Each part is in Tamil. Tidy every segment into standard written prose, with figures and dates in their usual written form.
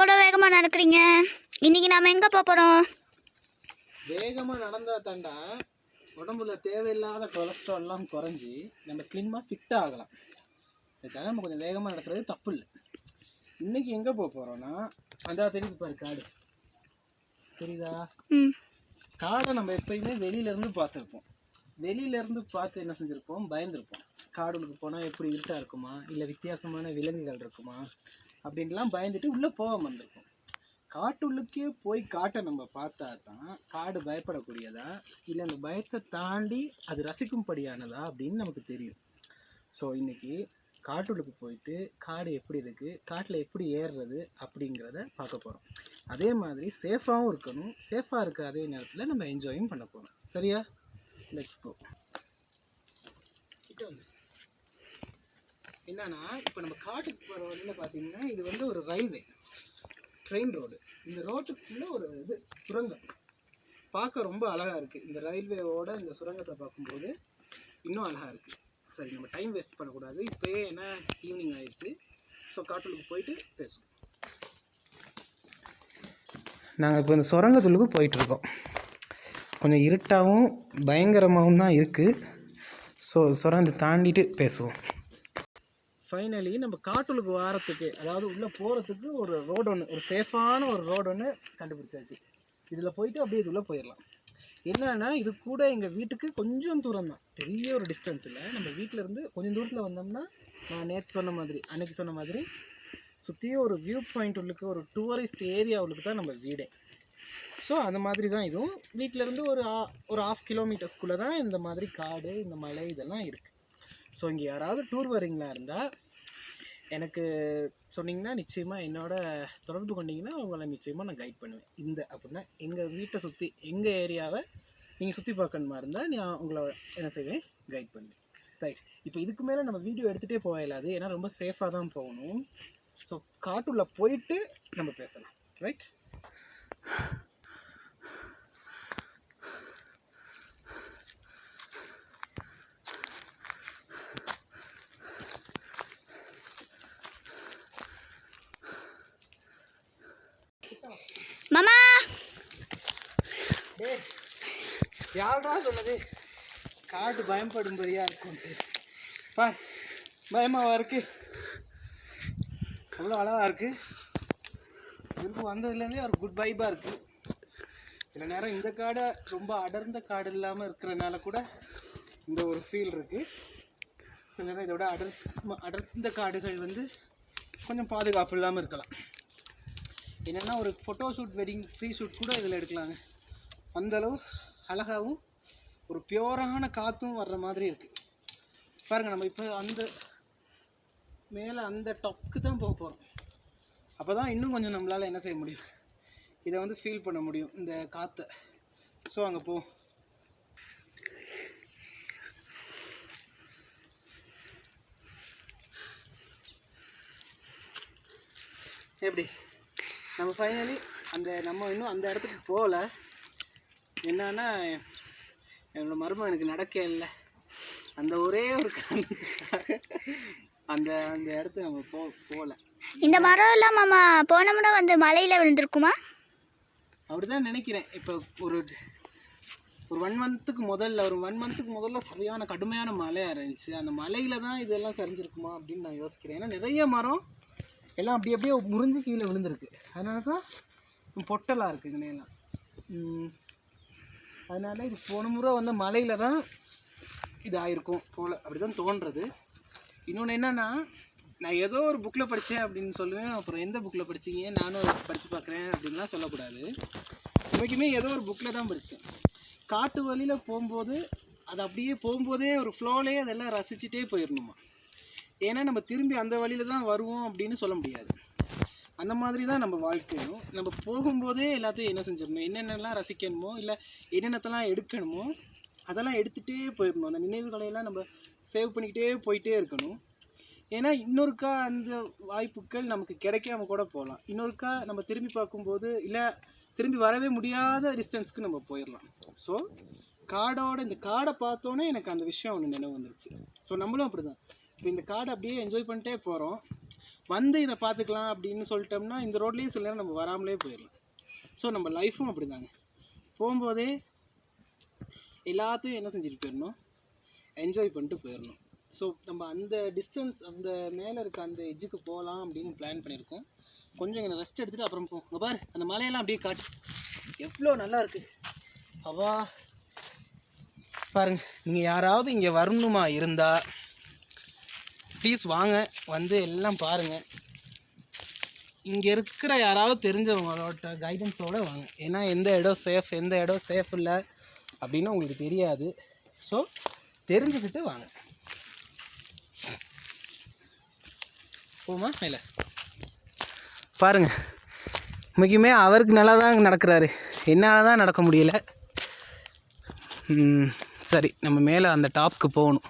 எவ்வளோ வேகமாக நடக்கிறீங்க? இன்றைக்கி நாம் எங்கே போகிறோம்? வேகமாக நடந்தால் தாண்டா உடம்புல தேவையில்லாத கொலஸ்ட்ரால்லாம் குறைஞ்சி நம்ம ஸ்லிம்மாக ஃபிட்டாக ஆகலாம். இதுக்காக நம்ம கொஞ்சம் வேகமாக நடக்கிறது தப்பு இல்லை. இன்றைக்கி எங்கே போகிறோன்னா, அந்த தெரியுது பாரு காடு, தெரியுதா? காடை நம்ம எப்பயுமே வெளியிலேருந்து பார்த்துருப்போம். வெளியிலேருந்து பார்த்து என்ன செஞ்சுருப்போம், பயந்துருப்போம். காடுகளுக்கு போனால் எப்படி இருட்டாக இருக்குமா, இல்லை வித்தியாசமான விலங்குகள் இருக்குமா அப்படின்லாம் பயந்துட்டு உள்ளே போகாமல் இருந்திருப்போம். காட்டுள்ளுக்கே போய் காட்டை நம்ம பார்த்தா தான் காடு பயப்படக்கூடியதா இல்லை அந்த பயத்தை தாண்டி அது ரசிக்கும்படியானதா அப்படின்னு நமக்கு தெரியும். ஸோ இன்றைக்கி காட்டுள்ளுக்கு போயிட்டு காடு எப்படி இருக்குது, காட்டில் எப்படி ஏறுறது அப்படிங்கிறத பார்க்க போகிறோம். அதே மாதிரி சேஃபாகவும் இருக்கணும். சேஃபாக இருக்க அதே நேரத்தில் நம்ம என்ஜாயும் பண்ண போகிறோம். சரியா? Let's go. என்னன்னா, இப்போ நம்ம காட்டுக்கு போகிற வழியில் பார்த்தீங்கன்னா இது வந்து ஒரு ரயில்வே ட்ரெயின் ரோடு. இந்த ரோட்டுக்குள்ளே ஒரு சுரங்கம் பார்க்க ரொம்ப அழகாக இருக்குது. இந்த ரயில்வேவோட இந்த சுரங்கத்தை பார்க்கும்போது இன்னும் அழகாக இருக்குது. சரி, நம்ம டைம் வேஸ்ட் பண்ணக்கூடாது. இப்போயே ஏன்னா ஈவினிங் ஆயிடுச்சு. ஸோ காட்டுக்கு போயிட்டு பேசுவோம். நாங்கள் இப்போ இந்த சுரங்கத்துக்கு போயிட்டுருக்கோம். கொஞ்சம் இருட்டாகவும் பயங்கரமாகவும் தான் இருக்குது. ஸோ சுரங்கத்தை தாண்டிட்டு பேசுவோம். ஃபைனலி நம்ம காட்டுக்கு வாரத்துக்கு, அதாவது உள்ளே போகிறதுக்கு ஒரு ரோடு ஒன்று, ஒரு சேஃபான ஒரு ரோடு ஒன்று கண்டுபிடிச்சாச்சு. இதில் போயிட்டு அப்படியே இதுள்ளே போயிடலாம். என்னன்னா, இது கூட எங்கள் வீட்டுக்கு கொஞ்சம் தூரம் தான், பெரிய ஒரு டிஸ்டன்ஸ் இல்லை. நம்ம வீட்டிலேருந்து கொஞ்சம் தூரத்தில் வந்தோம்னா, நான் நேற்று சொன்ன மாதிரி, அன்றைக்கி சொன்ன மாதிரி சுற்றியும் ஒரு வியூ பாயிண்ட் உள்ளுக்கு, ஒரு டூரிஸ்ட் ஏரியா உள்ளுக்கு தான் நம்ம வீடே. ஸோ அந்த மாதிரி தான் இதுவும். வீட்டிலேருந்து ஒரு 1/2 கிலோமீட்டர்ஸ்குள்ளே தான் இந்த மாதிரி காடு, இந்த மலை இதெல்லாம் இருக்குது. ஸோ இங்கே யாராவது டூர் வரீங்களா இருந்தால் எனக்கு சொன்னீங்கன்னா நிச்சயமாக என்னோட தொடர்பு கொண்டீங்கன்னா உங்களை நிச்சயமாக நான் கைட் பண்ணுவேன். அப்படின்னா எங்கள் வீட்டை சுற்றி, எங்கள் ஏரியாவை நீங்கள் சுற்றி பார்க்கணுமா இருந்தால் நான் உங்களை என்ன செய்வேன், கைட் பண்ணுவேன். ரைட், இப்போ இதுக்கு மேலே நம்ம வீடியோ எடுத்துகிட்டே போகலாது, ஏன்னா ரொம்ப சேஃபாக தான் போகணும். ஸோ காட்டுள்ள போயிட்டு நம்ம பேசலாம். ரைட், மாமா. யாருடா சொன்னது காடு பயப்படும்படியா இருக்கும்ட்டு? பார், பயமாவா இருக்கு? அவ்வளோ அழகாக இருக்குது. இதுக்கு வந்ததுலேருந்தே ஒரு குட் வைப்பாக இருக்குது. சில நேரம் இந்த காடை ரொம்ப அடர்ந்த காடு இல்லாமல் இருக்கிறனால கூட இந்த ஒரு ஃபீல் இருக்குது. சில நேரம் இதோட அடர்ந்த காடுகள் வந்து கொஞ்சம் பாதுகாப்பு இல்லாமல் இருக்கலாம். என்னென்னா, ஒரு photo shoot, wedding free shoot கூட இதில் எடுக்கலாங்க. அந்தளவு அழகாகவும் ஒரு பியூரான காற்றும் வர்ற மாதிரி இருக்குது. பாருங்கள், நம்ம இப்போ அந்த மேலே அந்த டாப்க்கு தான் போக போகிறோம். அப்போ தான் இன்னும் கொஞ்சம் நம்மளால் என்ன செய்ய முடியும், இதை வந்து ஃபீல் பண்ண முடியும், இந்த காற்றை. ஸோ அங்கே போ. எப்படி நம்ம ஃபைனலி நம்ம இன்னும் அந்த இடத்துக்கு போகல. என்னன்னா, என்னோட மருமகன் எனக்கு நடக்க இல்லை. அந்த ஒரே ஒரு காரணத்துக்காக அந்த இடத்துக்கு நம்ம போகல. இந்த மரம் எல்லாம் மாமா போன முறை வந்து மலையில் விழுந்திருக்குமா? அப்படிதான் நினைக்கிறேன். இப்போ ஒரு 1 மந்த்துக்கு முதல்ல சரியான கடுமையான மழையாக இருந்துச்சு. அந்த மலையில் தான் இதெல்லாம் சரிஞ்சிருக்குமா அப்படின்னு நான் யோசிக்கிறேன். ஏன்னா நிறைய மரம் எல்லாம் அப்படியே முறிஞ்சு கீழே விழுந்திருக்கு. அதனால தான் பொட்டலாக இருக்குது இதுனையெல்லாம். அதனால் இது போன முறை வந்து மலையில் தான் இது ஆயிருக்கும் போல், அப்படி தான் தோன்றுறது. இன்னொன்று என்னென்னா, நான் ஏதோ ஒரு புக்கில் படித்தேன் அப்படின்னு சொல்லுவேன். அப்புறம் எந்த புக்கில் படிச்சிங்க, நானும் அதை படித்து பார்க்குறேன் அப்படின்லாம் சொல்லக்கூடாது. இன்றைக்குமே ஏதோ ஒரு புக்கில் தான் படித்தேன். காட்டு வழியில் போகும்போது அது அப்படியே போகும்போதே ஒரு ஃப்ளோலேயே அதெல்லாம் ரசிச்சுட்டே போயிடணுமா. ஏன்னா நம்ம திரும்பி அந்த வழியில் தான் வருவோம் அப்படின்னு சொல்ல முடியாது. அந்த மாதிரி தான் நம்ம வாழ்க்கையும். நம்ம போகும்போதே எல்லாத்தையும் என்ன செஞ்சிடணும், என்னென்னலாம் ரசிக்கணுமோ இல்லை என்னென்னத்தெல்லாம் எடுக்கணுமோ அதெல்லாம் எடுத்துகிட்டே போயிடணும். அந்த நினைவுகளையெல்லாம் நம்ம சேவ் பண்ணிக்கிட்டே போயிட்டே இருக்கணும். ஏன்னா இன்னொருக்கா அந்த வாய்ப்புகள் நமக்கு கிடைக்காம கூட போகலாம். இன்னொருக்கா நம்ம திரும்பி பார்க்கும்போது இல்லை திரும்பி வரவே முடியாத டிஸ்டன்ஸ்க்கு நம்ம போயிடலாம். ஸோ இந்த காடை பார்த்தோன்னே எனக்கு அந்த விஷயம் ஒன்று நினைவு வந்துருச்சு. ஸோ நம்மளும் அப்படி தான் இப்போ இந்த காடை அப்படியே என்ஜாய் பண்ணிட்டே போகிறோம். வந்து இதை பார்த்துக்கலாம் அப்படின்னு சொல்லிட்டோம்னா இந்த ரோட்லேயே சில நேரம் நம்ம வராமலே போயிடலாம். ஸோ நம்ம லைஃப்பும் அப்படி தாங்க. போகும்போதே எல்லாத்தையும் என்ன செஞ்சுட்டு போயிடணும், என்ஜாய் பண்ணிட்டு போயிடணும். ஸோ நம்ம அந்த டிஸ்டன்ஸ் அந்த மேலே இருக்க அந்த எஜ்ஜுக்கு போகலாம் அப்படின்னு பிளான் பண்ணியிருக்கோம். கொஞ்சம் இங்கே ரெஸ்ட் எடுத்துகிட்டு அப்புறம் போவோம். இங்கே பாரு அந்த மலையெல்லாம் அப்படியே காட்டு, எவ்வளோ நல்லா இருக்குது. அவா பாருங்கள், நீங்கள் யாராவது இங்கே வரணுமா இருந்தால் ப்ளீஸ் வாங்க, வந்து எல்லாம் பாருங்கள். இங்கே இருக்கிற யாராவது தெரிஞ்சவங்களோட கைடன்ஸோடு வாங்க. ஏன்னா எந்த இடம் சேஃப் எந்த இடம் சேஃப் இல்லை அப்படின்னு உங்களுக்கு தெரியாது. ஸோ தெரிஞ்சுக்கிட்டு வாங்க. போமா மேலே பாருங்கள். முக்கியமே அவருக்கு நல்லா தான் நடக்கிறாரு, என்னால் தான் நடக்க முடியல. சரி, நம்ம மேலே அந்த டாப்புக்கு போகணும்.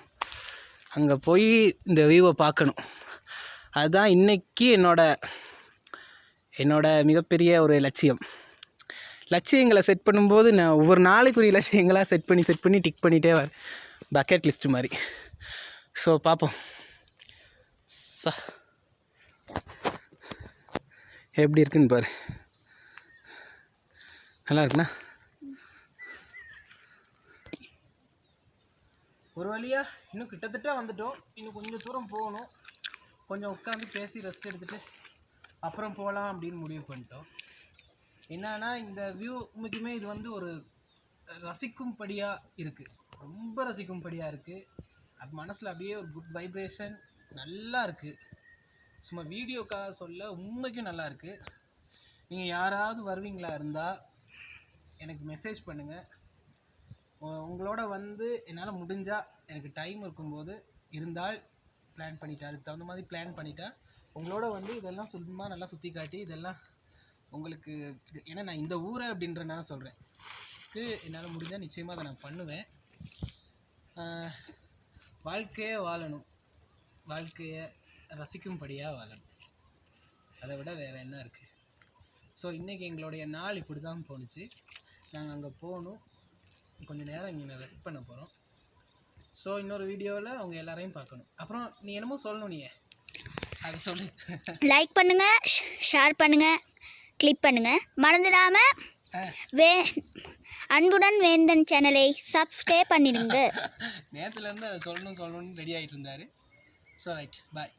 அங்கே போய் இந்த வியூவை பார்க்கணும். அதுதான் இன்றைக்கி என்னோட மிகப்பெரிய ஒரு லட்சியங்களை செட் பண்ணும்போது நான் ஒவ்வொரு நாளைக்குரிய லட்சியங்களாக செட் பண்ணி டிக் பண்ணிகிட்டே வரேன், பக்கெட் லிஸ்ட்டு மாதிரி. ஸோ பார்ப்போம் எப்படி இருக்குன்னு பாரு. நல்லா இருக்குண்ணா. ஒரு வழியாக இன்னும் கிட்டத்தட்ட வந்துட்டோம். இன்னும் கொஞ்சம் தூரம் போகணும். கொஞ்சம் உட்காந்து பேசி ரெஸ்ட் எடுத்துகிட்டு அப்புறம் போகலாம் அப்படின்னு முடிவு பண்ணிட்டோம். என்னன்னா இந்த வியூ உண்மைக்குமே இது வந்து ஒரு ரசிக்கும்படியாக இருக்குது, ரொம்ப ரசிக்கும்படியாக இருக்குது. அது மனசில் அப்படியே ஒரு குட் வைப்ரேஷன் நல்லா இருக்குது. சும்மா வீடியோக்காக சொல்ல உண்மைக்கும் நல்லா இருக்குது. நீங்கள் யாராவது வருவீங்களா இருந்தால் எனக்கு மெசேஜ் பண்ணுங்கள். உங்களோட வந்து என்னால் முடிஞ்சால் எனக்கு டைம் இருக்கும்போது இருந்தால் பிளான் பண்ணிவிட்டு அதுக்கு தகுந்த மாதிரி பிளான் பண்ணிட்டா உங்களோட வந்து இதெல்லாம் சும்மா நல்லா சுற்றி காட்டி இதெல்லாம் உங்களுக்கு ஏன்னா நான் இந்த ஊரை அப்படின்றனால சொல்கிறேன். என்னால் முடிஞ்சால் நிச்சயமாக அதை நான் பண்ணுவேன். வாழ்க்கையை வாழணும், வாழ்க்கையை ரசிக்கும்படியாக வாழணும், அதை விட வேறு என்ன இருக்குது. ஸோ இன்றைக்கி எங்களுடைய நாள் இப்படி தான் போணுச்சு. நாங்கள் அங்கே போகணும், கொஞ்சம் நேரம் இங்கே ரெஸ்ட் பண்ண போகிறோம். ஸோ இன்னொரு வீடியோவில் அவங்க எல்லாரையும் பார்க்கணும். அப்புறம் நீ என்னமோ சொல்லணும், நீ அதை சொல்லு. லைக் பண்ணுங்கள், ஷேர் பண்ணுங்கள், கிளிக் பண்ணுங்கள். மறந்துடாமல் அன்புடன் வேந்தன் சேனலை சப்ஸ்கிரைப் பண்ணிடுங்க. நேற்றுலேருந்து அதை சொல்லணும்னு ரெடி ஆகிட்டு இருந்தார். ஸோ ரைட், பாய்.